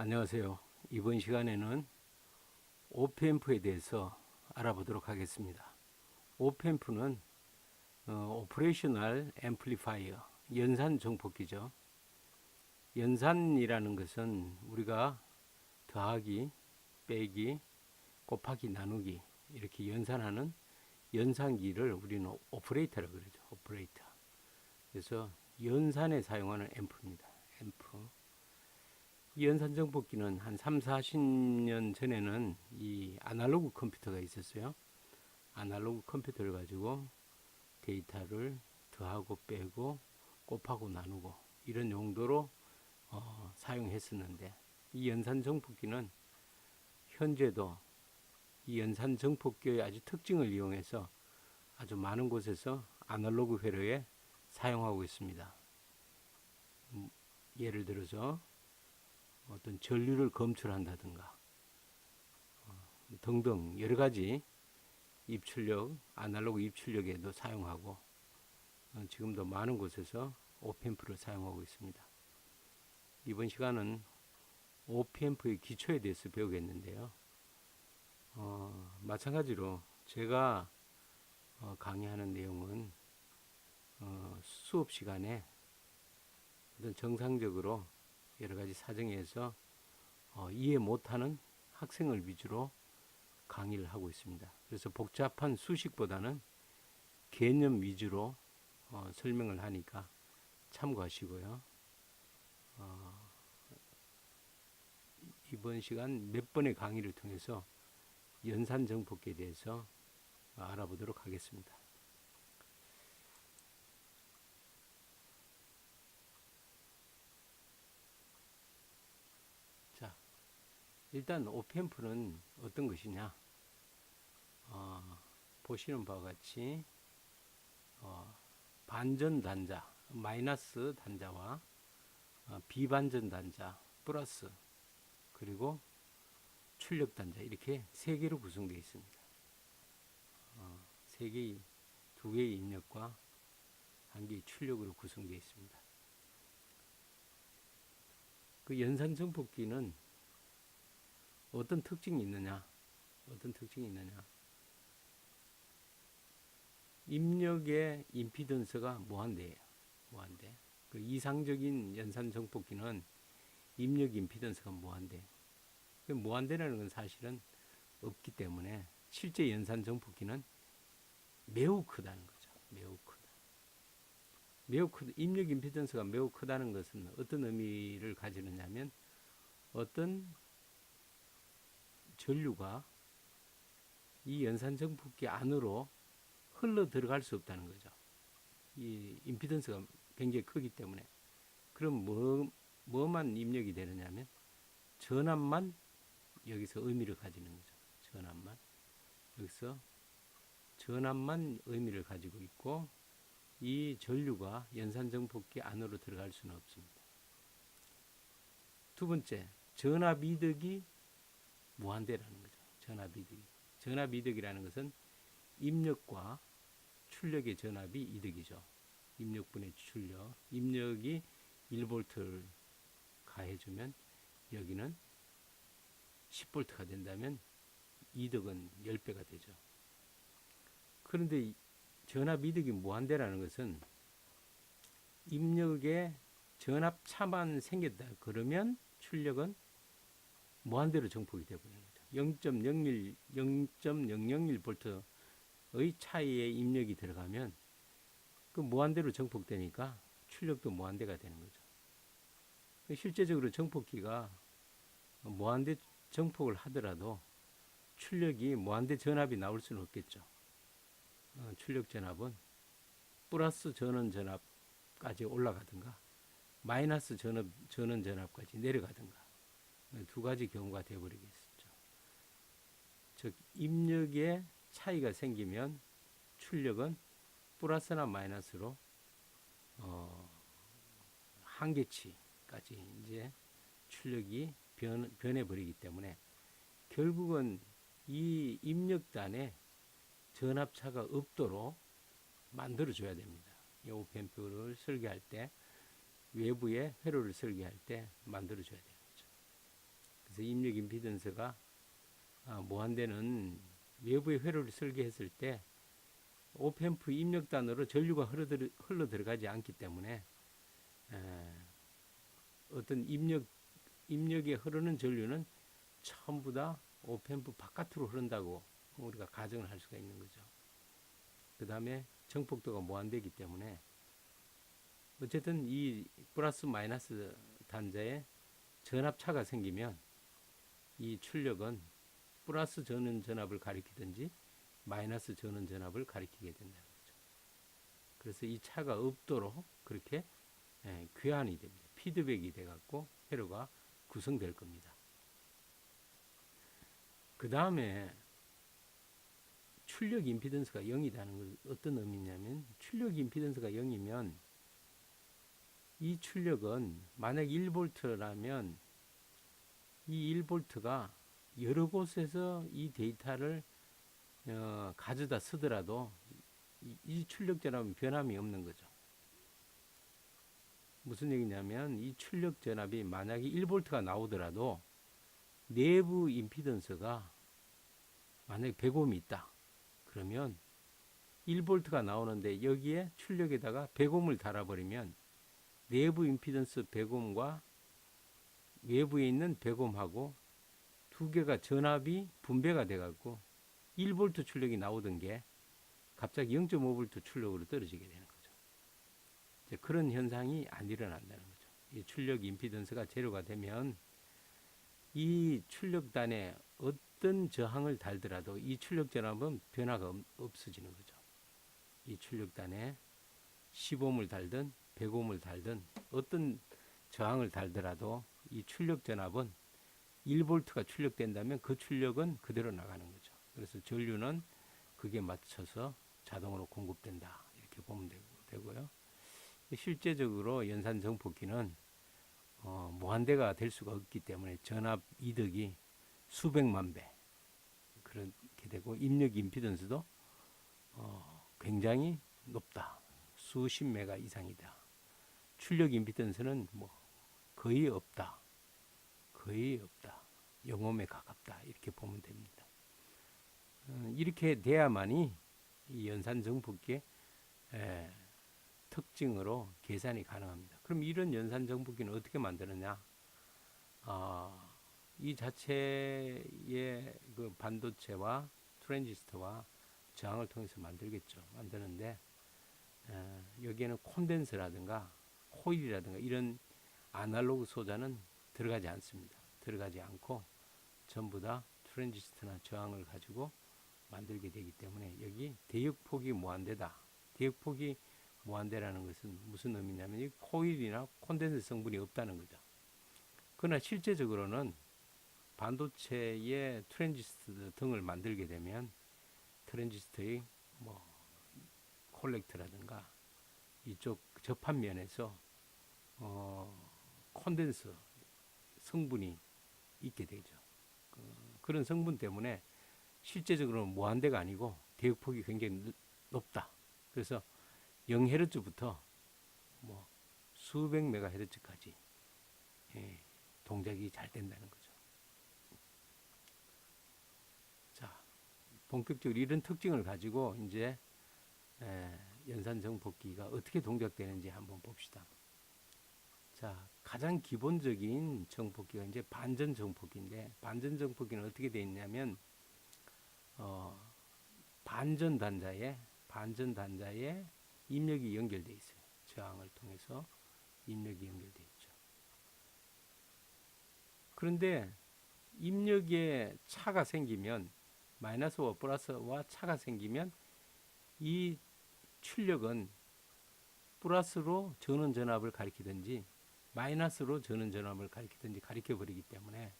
안녕하세요. 이번 시간에는 오프앰프에 대해서 알아보도록 하겠습니다. 오프앰프는 오퍼레이셔널 앰플리파이어, 연산 정폭기죠. 연산이라는 것은 우리가 더하기, 빼기, 곱하기, 나누기 이렇게 연산하는 연산기를 우리는 오퍼레이터라고 그러죠. 오퍼레이터. 그래서 연산에 사용하는 앰프입니다. 앰프. 이 연산정폭기는 한 3, 40년 전에는 이 아날로그 컴퓨터가 있었어요. 아날로그 컴퓨터를 가지고 데이터를 더하고 빼고 곱하고 나누고 이런 용도로 사용했었는데, 이 연산정폭기는 현재도 이 연산정폭기의 아주 특징을 이용해서 아주 많은 곳에서 아날로그 회로에 사용하고 있습니다. 예를 들어서 어떤 전류를 검출한다든가 등등 여러 가지 입출력, 아날로그 입출력에도 사용하고 지금도 많은 곳에서 오프앰프를 사용하고 있습니다. 이번 시간은 오프앰프의 기초에 대해서 배우겠는데요. 마찬가지로 제가 강의하는 내용은 수업 시간에 어떤 정상적으로 여러 가지 사정에서 이해 못하는 학생을 위주로 강의를 하고 있습니다. 그래서 복잡한 수식보다는 개념 위주로 설명을 하니까 참고하시고요. 이번 시간 몇 번의 강의를 통해서 연산정폭기에 대해서 알아보도록 하겠습니다. 자, 일단 오프앰프는 어떤 것이냐? 보시는 바와 같이 반전 단자, 마이너스 단자와 비반전 단자, 플러스, 그리고 출력 단자, 이렇게 세 개로 구성되어 있습니다. 두 개의 입력과 한 개의 출력으로 구성되어 있습니다. 그 연산정폭기는 어떤 특징이 있느냐? 입력의 임피던스가 무한대예요. 무한대. 그 이상적인 연산정폭기는 입력 임피던스가 무한대. 무한대라는 건 사실은 없기 때문에 실제 연산정폭기는 매우 크다는 거죠. 매우 크다. 입력 임피던스가 매우 크다는 것은 어떤 의미를 가지느냐면, 어떤 전류가 이 연산정폭기 안으로 흘러 들어갈 수 없다는 거죠. 이 임피던스가 굉장히 크기 때문에. 그럼 뭐만 입력이 되느냐면 전압만 여기서 의미를 가지는 거죠. 전압만. 여기서 전압만 의미를 가지고 있고, 이 전류가 연산정폭기 안으로 들어갈 수는 없습니다. 두 번째, 전압이득이 무한대라는 거죠. 전압이득이라는 것은 입력과 출력의 전압이 이득이죠. 입력분의 출력. 입력이 1V를 가해주면 여기는 10V가 된다면 이득은 10배가 되죠. 그런데 전압이득이 무한대라는 것은 입력에 전압차만 생겼다 그러면 출력은 무한대로 정폭이 되어버리는 거죠. 0.001V의 차이의 입력이 들어가면 그 무한대로 정폭되니까 출력도 무한대가 되는 거죠. 실제적으로 정폭기가 무한대 정폭을 하더라도 출력이 무한대 전압이 나올 수는 없겠죠. 출력 전압은 플러스 전원 전압까지 올라가든가 마이너스 전원 전압까지 내려가든가 두 가지 경우가 되어버리겠죠. 즉 입력에 차이가 생기면 출력은 플러스나 마이너스로 한계치까지 이제 출력이 변해버리기 때문에 결국은 이 입력단에 전압차가 없도록 만들어줘야 됩니다. 이 오프앰프를 설계할 때, 외부에 회로를 설계할 때 만들어줘야 되는 거죠. 그래서 입력 임피던스가 무한대는 외부의 회로를 설계했을 때 오펜프 입력단으로 전류가 흘러 들어가지 않기 때문에 어떤 입력에 흐르는 전류는 전부 다 오펜프 바깥으로 흐른다고 우리가 가정을 할 수가 있는 거죠. 그 다음에 정폭도가 무한대이기 때문에 어쨌든 이 플러스 마이너스 단자에 전압차가 생기면 이 출력은 플러스 전원 전압을 가리키든지 마이너스 전원 전압을 가리키게 된다는 거죠. 그래서 이 차가 없도록 그렇게 귀환이 됩니다. 피드백이 돼갖고 회로가 구성될 겁니다. 그 다음에 출력 임피던스가 0이라는 건 어떤 의미냐면 출력 임피던스가 0이면 이 출력은 만약 1V라면 이 1V가 여러 곳에서 이 데이터를 가져다 쓰더라도 이 출력 전압은 변함이 없는 거죠. 무슨 얘기냐면 이 출력 전압이 만약에 1V가 나오더라도 내부 임피던스가 만약에 100ohm이 있다. 그러면 1V가 나오는데 여기에 출력에다가 100ohm을 달아버리면 내부 임피던스 100ohm과 외부에 있는 100ohm하고 두 개가 전압이 분배가 돼갖고 1V 출력이 나오던 게 갑자기 0.5V 출력으로 떨어지게 되는 거죠. 이제 그런 현상이 안 일어난다는 거죠. 이 출력 임피던스가 제로가 되면 이 출력단에 어떤 저항을 달더라도 이 출력 전압은 변화가 없어지는 거죠. 이 출력단에 10ohm을 달든 100ohm을 달든 어떤 저항을 달더라도 이 출력 전압은 1V가 출력된다면 그 출력은 그대로 나가는 거죠. 그래서 전류는 그게 맞춰서 자동으로 공급된다. 이렇게 보면 되고요. 실제적으로 연산 정폭기는 무한대가 될 수가 없기 때문에 전압 이득이 수백만 배 그렇게 되고 입력 임피던스도 굉장히 높다. 수십 메가 이상이다. 출력 임피던스는 뭐 거의 없다. 거의 없다. 0ohm에 가깝다. 이렇게 보면 됩니다. 이렇게 돼야만이 이 연산 정폭기의 특징으로 계산이 가능합니다. 그럼 이런 연산 정폭기는 어떻게 만드느냐? 이 자체의 그 반도체와 트랜지스터와 저항을 통해서 만들겠죠. 만드는데 여기에는 콘덴서라든가 코일이라든가 이런 아날로그 소자는 들어가지 않습니다. 들어가지 않고 전부 다 트랜지스터나 저항을 가지고 만들게 되기 때문에 여기 대역폭이 무한대다. 대역폭이 무한대라는 것은 무슨 의미냐면 이 코일이나 콘덴서 성분이 없다는 거죠. 그러나 실제적으로는 반도체의 트랜지스터 등을 만들게 되면 트랜지스터의 뭐 콜렉터라든가 이쪽 접합면에서 콘덴서 성분이 있게 되죠. 그런 성분 때문에 실제적으로는 무한대가 아니고 대역폭이 굉장히 높다. 그래서 0Hz부터 뭐 수백 메가헤르츠까지 동작이 잘 된다는 거죠. 자, 본격적으로 이런 특징을 가지고 이제 연산 정폭기가 어떻게 동작되는지 한번 봅시다. 자, 가장 기본적인 정폭기가 이제 반전 정폭기인데 반전 정폭기는 어떻게 되어 있냐면 반전 단자에 입력이 연결되어 있어요. 저항을 통해서 입력이 연결되어 있죠. 그런데 입력에 차가 생기면 마이너스와 플러스와 차가 생기면 이 출력은 플러스로 전원 전압을 가리키든지 마이너스로 전원 전압을 가리키든지 가리켜 버리기 때문에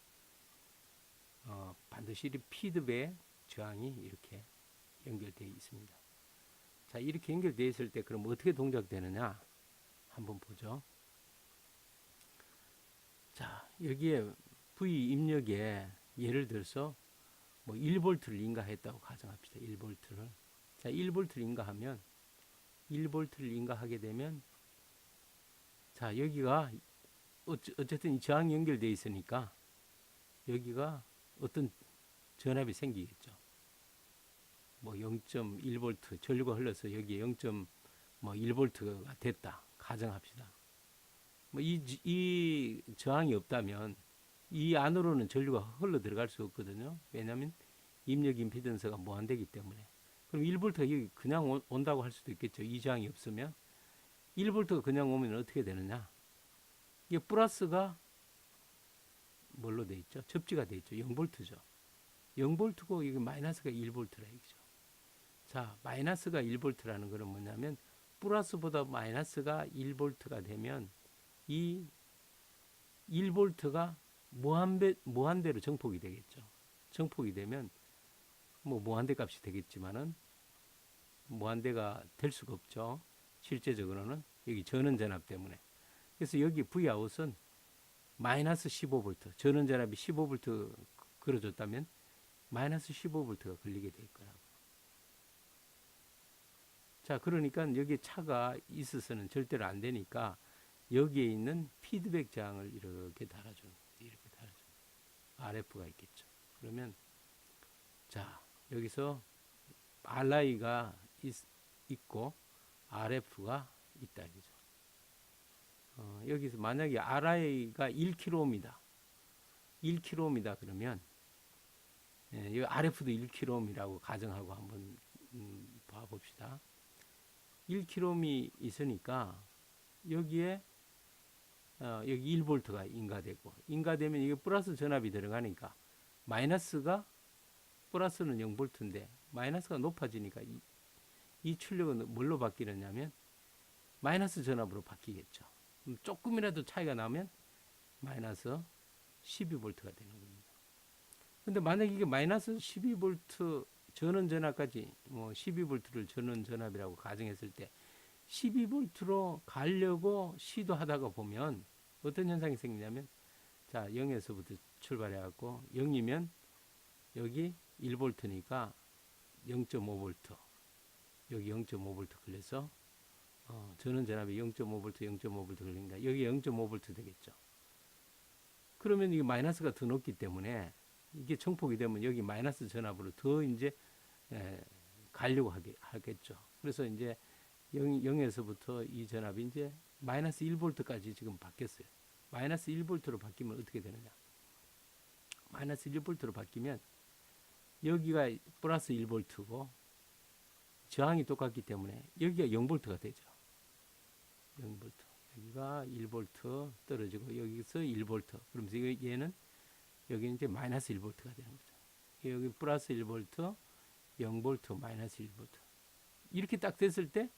반드시 피드백 저항이 이렇게 연결되어 있습니다. 자, 이렇게 연결되어 있을 때 그럼 어떻게 동작되느냐 한번 보죠. 자, 여기에 V 입력에 예를 들어서 뭐 1V를 인가했다고 가정합시다. 1V를. 자, 1V를 인가하면 1V를 인가하게 되면 자, 여기가 어쨌든 이 저항이 연결되어 있으니까 여기가 어떤 전압이 생기겠죠. 뭐 0.1V 전류가 흘러서 여기에 0.1V가 됐다 가정합시다. 뭐 이 저항이 없다면 이 안으로는 전류가 흘러 들어갈 수 없거든요. 왜냐하면 입력 임피던스가 무한대기 때문에. 그럼 1V가 여기 그냥 온다고 할 수도 있겠죠. 이 저항이 없으면 1V가 그냥 오면 어떻게 되느냐? 이게 플러스가 뭘로 돼 있죠? 접지가 돼 있죠. 0V죠. 0V고 이게 마이너스가 1V라 이거죠. 자, 마이너스가 1V라는 것은 뭐냐면 플러스보다 마이너스가 1V가 되면 이 1V가 무한대로 정폭이 되겠죠. 정폭이 되면 뭐 무한대 값이 되겠지만은 무한대가 될 수가 없죠. 실제적으로는 여기 전원 전압 때문에. 그래서 여기 Vout은 마이너스 15V, 전원 전압이 15V 걸어줬다면 마이너스 15V가 걸리게 될 거라고. 자, 그러니까 여기 차가 있어서는 절대로 안 되니까 여기에 있는 피드백 저항을 이렇게 달아주는 거예요. 이렇게 달아주는 거예요. RF가 있겠죠. 그러면 자, 여기서 RI가 있고 RF가 있다 이거죠. 여기서 만약에 RI가 1kg입니다. 1kg입니다. 그러면 여기 RF도 1kg이라고 가정하고 한번 봐봅시다. 1kg이 있으니까 여기에 여기 1V가 인가되면 이게 플러스 전압이 들어가니까 마이너스가 플러스는 0V인데 마이너스가 높아지니까 이 출력은 뭘로 바뀌느냐면 마이너스 전압으로 바뀌겠죠. 조금이라도 차이가 나면 마이너스 12V가 되는 겁니다. 근데 만약에 이게 마이너스 12V 전원 전압까지 뭐 12V를 전원 전압이라고 가정했을 때 12V로 가려고 시도하다가 보면 어떤 현상이 생기냐면 자 0에서부터 출발해 갖고 0이면 여기 1V니까 0.5V 여기 0.5V 걸려서 전원 전압이 0.5V 걸리니까 여기 0.5V 되겠죠. 그러면 이게 마이너스가 더 높기 때문에 이게 정폭이 되면 여기 마이너스 전압으로 더 이제 가려고 하겠죠. 그래서 이제 0에서부터 이 전압이 이제 마이너스 1V까지 지금 바뀌었어요. 마이너스 1V로 바뀌면 어떻게 되느냐? 마이너스 1V로 바뀌면 여기가 플러스 1V고 저항이 똑같기 때문에 여기가 0V가 되죠. 0V. 여기가 1V 떨어지고 여기서 1V. 그러면서 얘는 여기는 이제 마이너스 1V가 되는 거죠. 여기 플러스 1V, 0V, 마이너스 1V. 이렇게 딱 됐을 때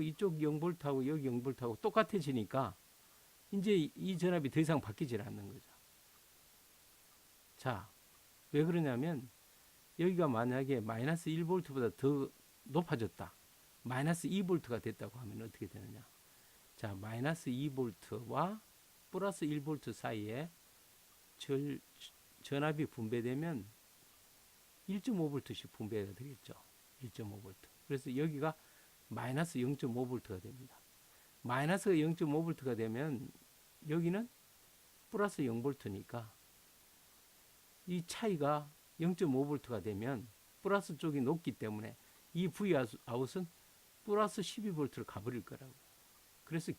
이쪽 0V하고 여기 0V하고 똑같아지니까 이제 이 전압이 더 이상 바뀌질 않는 거죠. 자, 왜 그러냐면 여기가 만약에 마이너스 1V보다 더 높아졌다. 마이너스 2V가 됐다고 하면 어떻게 되느냐. 자, 마이너스 2V와 플러스 1V 사이에 전압이 분배되면 1.5V씩 분배가 되겠죠. 1.5V. 그래서 여기가 마이너스 0.5V가 됩니다. 마이너스가 0.5V가 되면 여기는 플러스 0V니까 이 차이가 0.5V가 되면 플러스 쪽이 높기 때문에 이 Vout은 플러스 12V를 가버릴 거라고. 그래서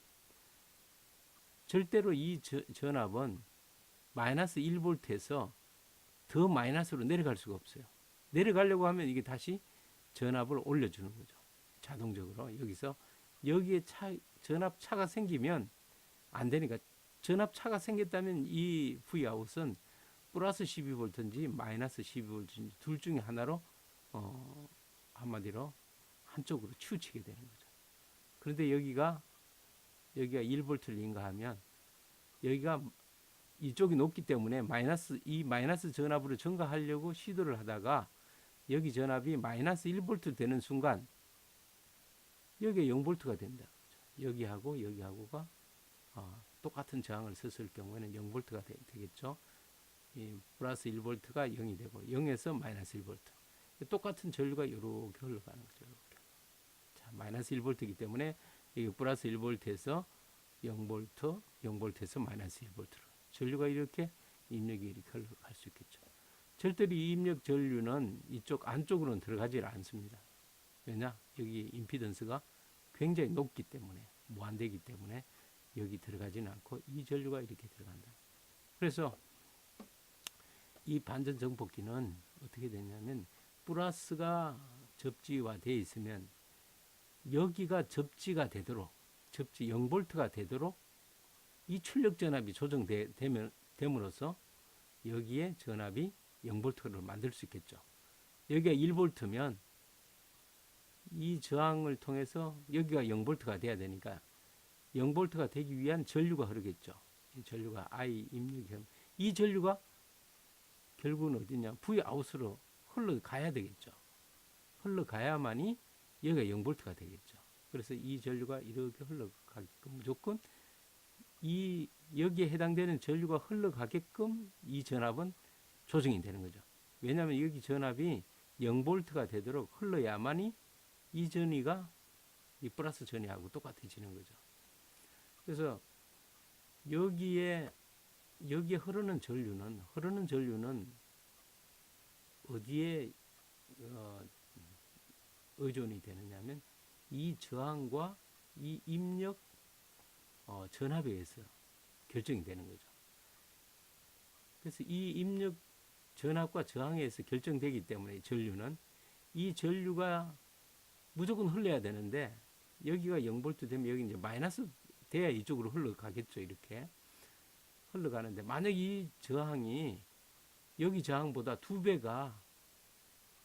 절대로 이 전압은 마이너스 1V에서 더 마이너스로 내려갈 수가 없어요. 내려가려고 하면 이게 다시 전압을 올려주는 거죠. 자동적으로 여기서 여기에 전압 차가 생기면 안 되니까 전압 차가 생겼다면 이 Vout은 플러스 12V인지 마이너스 12V인지 둘 중에 하나로 한마디로 한쪽으로 치우치게 되는 거죠. 그런데 여기가 1V를 인가하면 여기가 이쪽이 높기 때문에 이 마이너스 전압으로 증가하려고 시도를 하다가 여기 전압이 마이너스 1V 되는 순간 여기에 0V가 된다. 여기하고가 똑같은 저항을 썼을 경우에는 0V가 되겠죠. 이 플러스 1V가 0이 되고 0에서 마이너스 1V. 똑같은 전류가 이렇게 흘러가는 거죠. 이렇게. 자, 마이너스 1V이기 때문에 여기 플러스 1V에서 0V, 0V에서 마이너스 1V로 전류가 이렇게 입력이 이렇게 흘러갈 수 있겠죠. 절대로 이 입력 전류는 이쪽 안쪽으로는 들어가지 않습니다. 왜냐? 여기 임피던스가 굉장히 높기 때문에, 무한대기 때문에 여기 들어가지는 않고 이 전류가 이렇게 들어간다. 그래서 이 반전 정폭기는 어떻게 되냐면 플러스가 접지와 되어 있으면 여기가 접지가 되도록, 접지 0볼트가 되도록 이 출력 전압이 조정됨으로써 여기에 전압이 0볼트를 만들 수 있겠죠. 여기가 1볼트면 이 저항을 통해서 여기가 0볼트가 돼야 되니까 0볼트가 되기 위한 전류가 흐르겠죠. 이 전류가 I 입력이, 이 전류가 결국은 어디냐, V아웃으로 흘러가야 되겠죠. 흘러가야만이 여기가 0볼트가 되겠죠. 그래서 이 전류가 이렇게 흘러가게끔 무조건 여기에 해당되는 전류가 흘러가게끔 이 전압은 조정이 되는 거죠. 왜냐하면 여기 전압이 0볼트가 되도록 흘러야만이 이 전위가 이 플러스 전위하고 똑같아지는 거죠. 그래서 여기에 흐르는 전류는 어디에 의존이 되느냐면 이 저항과 이 입력 전압에 의해서 결정이 되는 거죠. 그래서 이 입력 전압과 저항에 의해서 결정되기 때문에 전류는, 이 전류가 무조건 흘러야 되는데 여기가 0볼트 되면 여기 이제 마이너스 돼야 이쪽으로 흘러가겠죠. 이렇게 흘러가는데 만약 이 저항이 여기 저항보다 2배가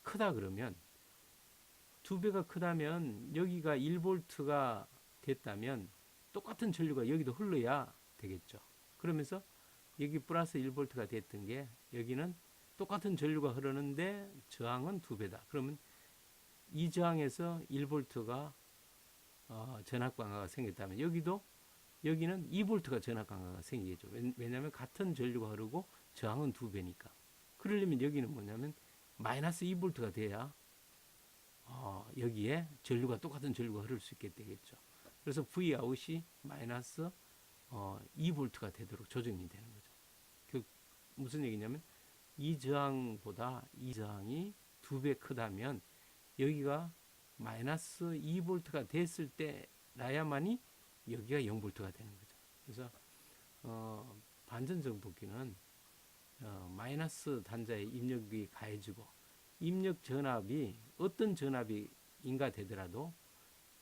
크다 그러면, 2배가 크다면 여기가 1볼트가 됐다면 똑같은 전류가 여기도 흘러야 되겠죠. 그러면서 여기 플러스 1볼트가 됐던 게 여기는 똑같은 전류가 흐르는데 저항은 2배다. 그러면 이 저항에서 1볼트가 전압 강화가 생겼다면 여기는 2볼트가 전압 강화가 생기겠죠. 왜냐하면 같은 전류가 흐르고 저항은 2배니까. 그러려면 여기는 뭐냐면 마이너스 2볼트가 돼야 여기에 똑같은 전류가 흐를 수 있게 되겠죠. 그래서 V아웃이 마이너스 2볼트가 되도록 조정이 되는 거죠. 무슨 얘기냐면 이 저항보다 이 저항이 2배 크다면 여기가 마이너스 2볼트가 됐을 때라야만이 여기가 0볼트가 되는 거죠. 그래서 반전 정폭기는 마이너스 단자에 입력이 가해지고 입력 전압이 어떤 전압인가 되더라도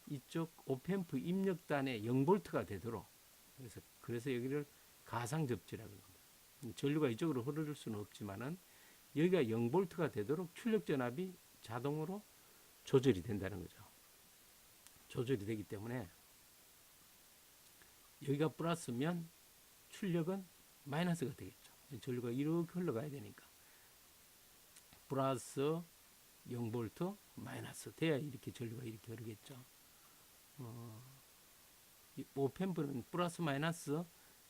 이쪽 오펜프 입력단에 0볼트가 되도록, 그래서 여기를 가상 접지라고 합니다. 전류가 이쪽으로 흐를 수는 없지만은 여기가 0볼트가 되도록 출력 전압이 자동으로 조절이 된다는 거죠. 조절이 되기 때문에 여기가 플러스면 출력은 마이너스가 되겠죠. 전류가 이렇게 흘러가야 되니까 플러스 0볼트 마이너스 돼야 이렇게 전류가 이렇게 흐르겠죠. 오펜프는 플러스 마이너스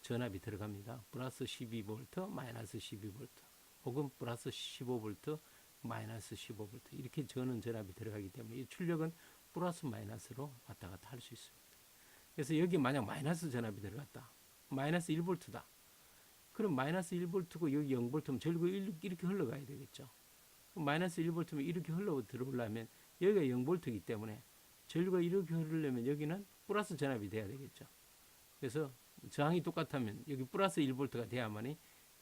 전압이 들어갑니다. 플러스 12볼트 마이너스 12볼트 혹은 플러스 15볼트 마이너스 15볼트 이렇게 저는 전압이 들어가기 때문에 이 출력은 플러스 마이너스로 왔다 갔다 할 수 있습니다. 그래서 여기 만약 마이너스 전압이 들어갔다. 마이너스 1볼트다. 그럼 마이너스 1볼트고 여기 0볼트면 전류가 이렇게 흘러가야 되겠죠. 마이너스 1볼트면 이렇게 흘러 들어오려면 여기가 0볼트이기 때문에 전류가 이렇게 흐르려면 여기는 플러스 전압이 돼야 되겠죠. 그래서 저항이 똑같으면 여기 플러스 1볼트가 돼야만이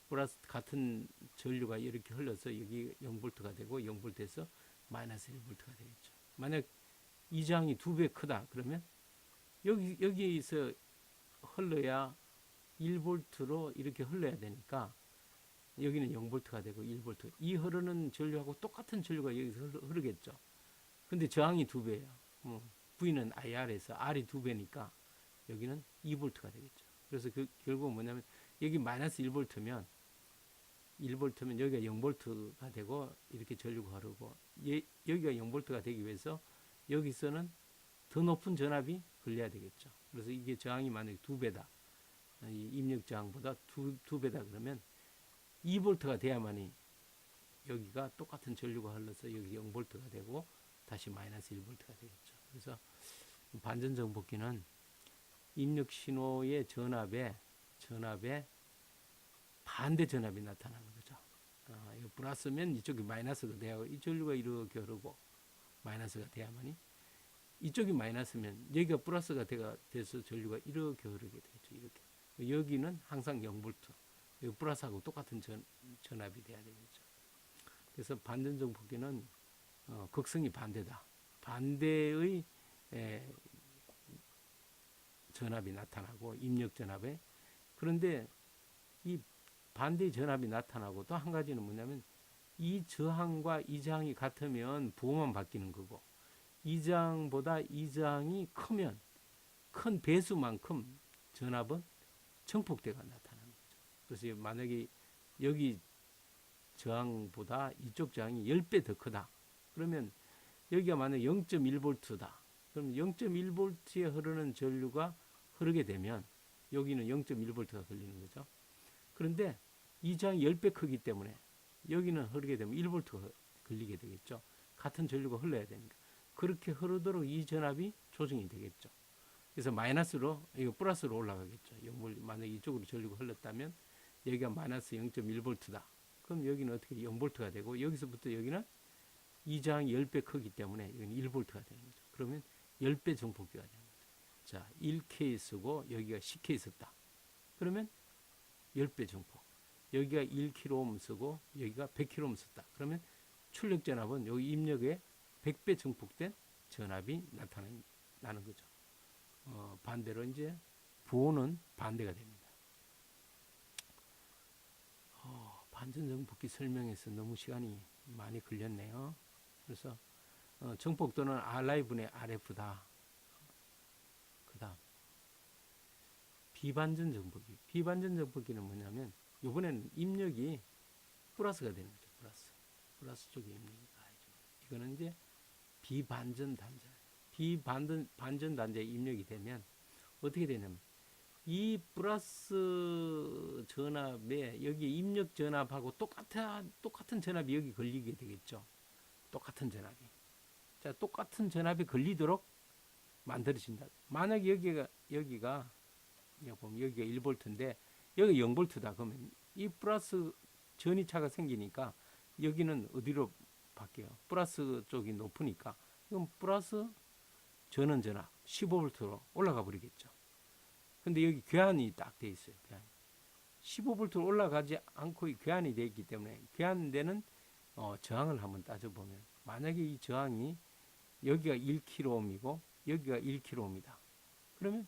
플러스 같은 전류가 이렇게 흘러서 여기 0볼트가 되고 0볼트에서 마이너스 1볼트가 되겠죠. 만약 이 저항이 2배 크다 그러면 여기에서 흘러야 1볼트로 이렇게 흘러야 되니까 여기는 0볼트가 되고 1볼트. 이 흐르는 전류하고 똑같은 전류가 여기서 흐르겠죠. 근데 저항이 2배예요. V는 IR에서 R이 2배니까 여기는 2볼트가 되겠죠. 그래서 결국 뭐냐면 여기 마이너스 1볼트면 여기가 0볼트가 되고 이렇게 전류가 흐르고 여기가 0볼트가 되기 위해서 여기서는 더 높은 전압이 걸려야 되겠죠. 그래서 이게 저항이 만약에 2배다. 이 입력 저항보다 2배다 그러면 2볼트가 돼야만이 여기가 똑같은 전류가 흘러서 여기 0볼트가 되고 다시 마이너스 1볼트가 되겠죠. 그래서 반전 정폭기는 입력 신호의 전압에 반대 전압이 나타나는 거죠. 이거 플러스면 이쪽이 마이너스가 돼야 이 전류가 이렇게 흐르고 마이너스가 돼야만이 이쪽이 마이너스면 여기가 플러스가 돼서 전류가 이렇게 흐르게 되죠. 이렇게. 여기는 항상 0볼트. 여기 플러스하고 똑같은 전압이 돼야 되겠죠. 그래서 반전 정폭기는 극성이 반대다. 반대의 전압이 나타나고 입력 전압에 그런데 이 반대의 전압이 나타나고 또 한 가지는 뭐냐면 이 저항과 이 저항이 같으면 부호만 바뀌는 거고 이 저항보다 이 저항이 크면 큰 배수만큼 전압은 정폭대가 나타나는 거죠. 그래서 만약에 여기 저항보다 이쪽 저항이 10배 더 크다. 그러면 여기가 만약 0.1V다. 그럼 0.1V에 흐르는 전류가 흐르게 되면 여기는 0.1V가 걸리는 거죠. 그런데 이 저항이 10배 크기 때문에 여기는 흐르게 되면 1V가 걸리게 되겠죠. 같은 전류가 흘러야 되니까. 그렇게 흐르도록 이 전압이 조정이 되겠죠. 그래서 마이너스로, 이거 플러스로 올라가겠죠. 만약 이쪽으로 전류가 흘렀다면 여기가 마이너스 0.1V다. 그럼 여기는 어떻게 0V가 되고 여기서부터 여기는 이 저항이 10배 크기 때문에 여기는 1V가 되는 거죠. 그러면 10배 정폭기가 되는 거죠. 자, 1K 쓰고 여기가 10K 썼다. 그러면 10배 정폭. 여기가 1kΩ 쓰고 여기가 100kΩ 썼다. 그러면 출력 전압은 여기 입력에 100배 정폭된 전압이 나타나는 거죠. 반대로 이제 부호는 반대가 됩니다. 반전 정폭기 설명해서 너무 시간이 많이 걸렸네요. 그래서 정폭도는 R분의 RF다. 그 다음 비반전 정폭기. 비반전 정폭기는 뭐냐면 이번에는 입력이 플러스가 되는 거죠. 플러스 쪽에 입력이 가야죠. 이거는 이제 비반전 단자. 비반전 단자에 입력이 되면 어떻게 되냐면 이 플러스 전압에 여기 입력 전압하고 똑같은 전압이 여기 걸리게 되겠죠. 똑같은 전압이. 자, 똑같은 전압이 걸리도록 만들어진다. 만약 여기가 보면 여기가 1V인데 여기 0V다. 그러면 이 플러스 전이차가 생기니까 여기는 어디로 바뀌어요? 플러스 쪽이 높으니까 그럼 플러스 전원 전압 15V로 올라가 버리겠죠. 근데 여기 괴한이 딱 돼 있어요. 괴한. 15V로 올라가지 않고 괴한이 돼 있기 때문에 괴한되는 저항을 한번 따져보면 만약에 이 저항이 여기가 1kΩ이고 여기가 1kΩ이다. 그러면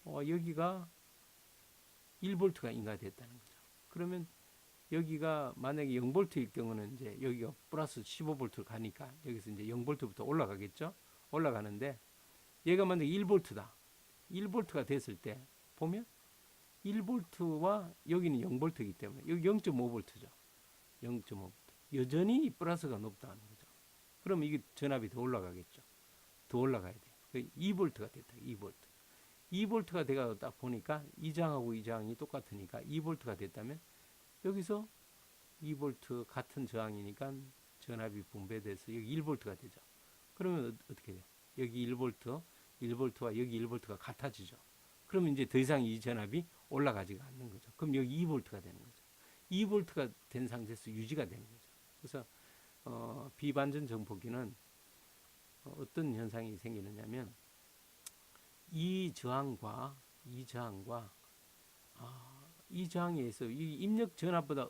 여기가 1V가 인가됐다는 거죠. 그러면 여기가 만약에 0V일 경우는 이제 여기가 플러스 15V로 가니까 여기서 이제 0V부터 올라가겠죠. 올라가는데 얘가 만약에 1V다. 1V가 됐을 때 보면 1V와 여기는 0V이기 때문에 여기 0.5V죠. 0.5V. 여전히 플러스가 높다는 거죠. 그럼 이게 전압이 더 올라가겠죠. 더 올라가야 돼. 2V가 됐다. 2V. 2V가 되다 보니까 이 저항하고 이 저항이 똑같으니까 2V가 됐다면 여기서 2V 같은 저항이니까 전압이 분배돼서 여기 1V가 되죠. 그러면 어떻게 돼요? 여기 1V, 1V와 여기 1V가 같아지죠. 그러면 이제 더 이상 이 전압이 올라가지가 않는 거죠. 그럼 여기 2V가 되는 거죠. 2V가 된 상태에서 유지가 되는 거죠. 그래서 비반전 정폭기는 어떤 현상이 생기느냐면 이 저항과 이 저항에 의해서 이 입력 전압보다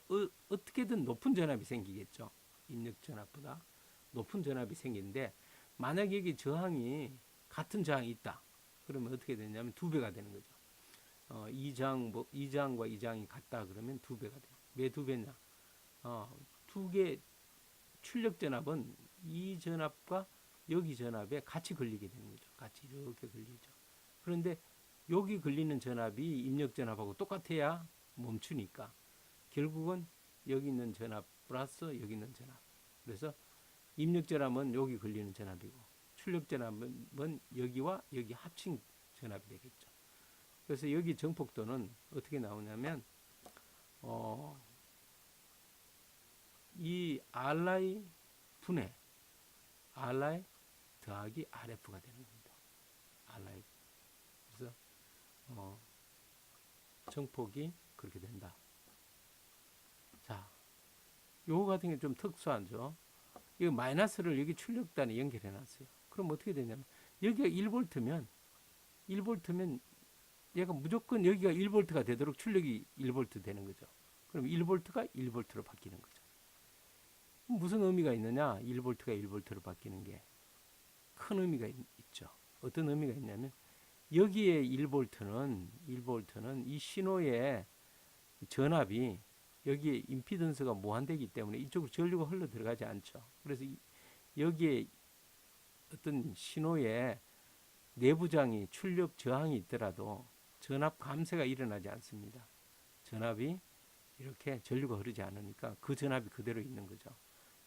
어떻게든 높은 전압이 생기겠죠. 입력 전압보다 높은 전압이 생기는데 만약 여기 저항이 같은 저항이 있다. 그러면 어떻게 되냐면 2배가 되는 거죠. 이 저항과 이 저항이 같다 그러면 2배가 돼요. 왜 2배냐? 두 개 출력 전압은 이 전압과 여기 전압에 같이 걸리게 되는 거죠. 같이 이렇게 걸리죠. 그런데 여기 걸리는 전압이 입력 전압하고 똑같아야 멈추니까 결국은 여기 있는 전압 플러스 여기 있는 전압. 그래서 입력 전압은 여기 걸리는 전압이고 출력 전압은 여기와 여기 합친 전압이 되겠죠. 그래서 여기 정폭도는 어떻게 나오냐면 이 RI 분의 RI 더하기 RF가 되는 겁니다. RI. 그래서 정폭이 그렇게 된다. 요거 같은 게 좀 특수하죠. 이거 마이너스를 여기 출력단에 연결해 놨어요. 그럼 어떻게 되냐면 여기가 1볼트면 1볼트면 얘가 무조건 여기가 1볼트가 되도록 출력이 1볼트 되는 거죠. 그럼 1볼트가 1볼트로 바뀌는 거죠. 무슨 의미가 있느냐? 1볼트가 1볼트로 바뀌는 게 큰 의미가 있죠. 어떤 의미가 있냐면 여기에 1볼트는 이 신호의 전압이 여기에 임피던스가 무한되기 때문에 이쪽으로 전류가 흘러 들어가지 않죠. 그래서 여기에 어떤 신호의 내부장이 출력 저항이 있더라도 전압 감쇄가 일어나지 않습니다. 전압이 이렇게 전류가 흐르지 않으니까 그 전압이 그대로 있는 거죠.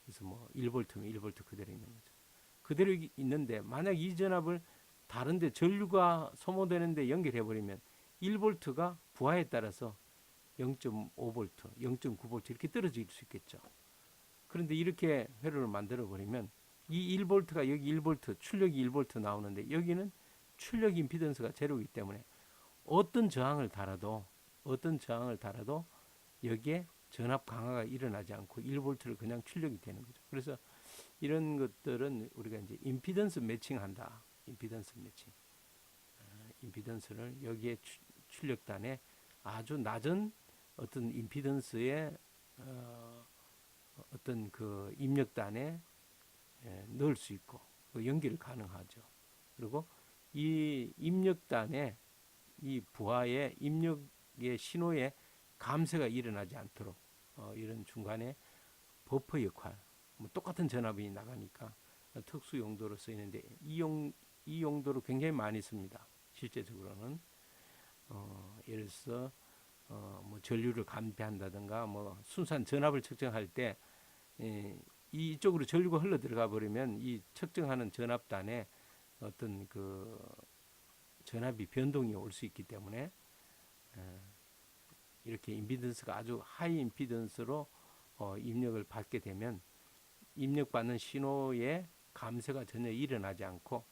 그래서 뭐 1볼트면 1볼트 그대로 있는 거죠. 그대로 있는데 만약 이 전압을 다른데 전류가 소모되는데 연결해 버리면 1볼트가 부하에 따라서 0.5볼트, 0.9볼트 이렇게 떨어질 수 있겠죠. 그런데 이렇게 회로를 만들어 버리면 이 1볼트가 여기 1볼트, 출력이 1볼트 나오는데 여기는 출력 임피던스가 제로이기 때문에 어떤 저항을 달아도 여기에 전압 강화가 일어나지 않고 1볼트를 그냥 출력이 되는 거죠. 그래서 이런 것들은 우리가 이제 임피던스 매칭한다. 임피던스 매칭. 임피던스를 여기에 출력단에 아주 낮은 어떤 임피던스의 어떤 그 입력단에 넣을 수 있고 그 연결이 가능하죠. 그리고 이 입력단에 이 부하의 입력의 신호에 감쇄가 일어나지 않도록 이런 중간에 버퍼 역할, 뭐 똑같은 전압이 나가니까 특수 용도로 쓰이는데 이 용도로 굉장히 많이 씁니다. 실제적으로는 예를 들어서 뭐 전류를 감폐한다든가 뭐 순수한 전압을 측정할 때 이쪽으로 전류가 흘러 들어가 버리면 이 측정하는 전압단에 어떤 그 전압이 변동이 올 수 있기 때문에 이렇게 임피던스가 아주 하이 임피던스로 입력을 받게 되면 입력받는 신호의 감쇄가 전혀 일어나지 않고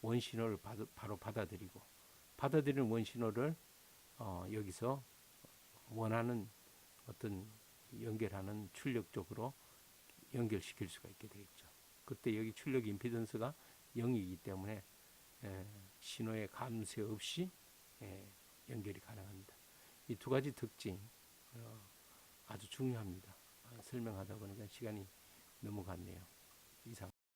원신호를 바로 받아들이는 원신호를 여기서 원하는 어떤 연결하는 출력 쪽으로 연결시킬 수가 있게 되겠죠. 그때 여기 출력 임피던스가 0이기 때문에 신호의 감쇄 없이 연결이 가능합니다. 이 두 가지 특징 아주 중요합니다. 설명하다 보니까 시간이 넘어갔네요. 이상.